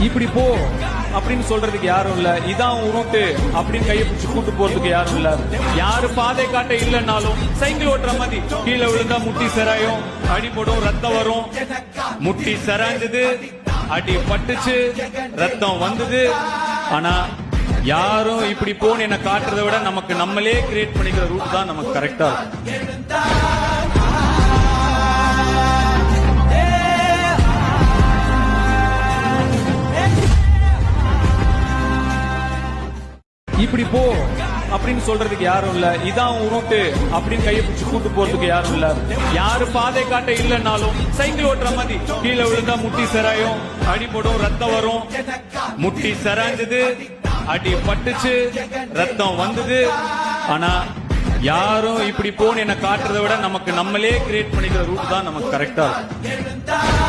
இப்படி போ அப்படின்னு சொல்றதுக்கு யாரும் இல்ல, இதான் ரூட்டு அப்படின்னு கையை பிடிச்சு கூட்டு போறதுக்கு யாரும் இல்ல. யாரு பாதை காட்ட இல்லைன்னாலும் சைக்கிள் ஓட்டுற மாதிரி கீழே விழுந்தா முட்டி செராயும், அடிபடும், ரத்தம் வரும். முட்டி செராஞ்சது, அடி பட்டுச்சு, ரத்தம் வந்தது. ஆனா யாரும் இப்படி போன்னு என்ன காட்டுறதை விட நமக்கு நம்மளே கிரியேட் பண்ணிக்கிற ரூட் தான் நமக்கு கரெக்டா இருக்கும். இப்படி போ அப்படின்னு சொல்றதுக்கு யாரும் இல்ல, இதான் ரூட்டு அப்படின்னு கையை பிடிச்சு கூட்டு போறதுக்கு யாரும் இல்ல. யாரு பாதை காட்ட இல்லைன்னாலும் சைக்கிள் ஓட்டுற மாதிரி கீழே விழுந்தா முட்டி செராயும், அடிபடும், ரத்தம் வரும். முட்டி செராஞ்சது, அடி பட்டுச்சு, ரத்தம் வந்தது. ஆனா யாரும் இப்படி போன்னு என்ன காட்டுறதை விட நமக்கு நம்மளே கிரியேட் பண்ணிக்கிற ரூட் தான் நமக்கு கரெக்டா இருக்கும்.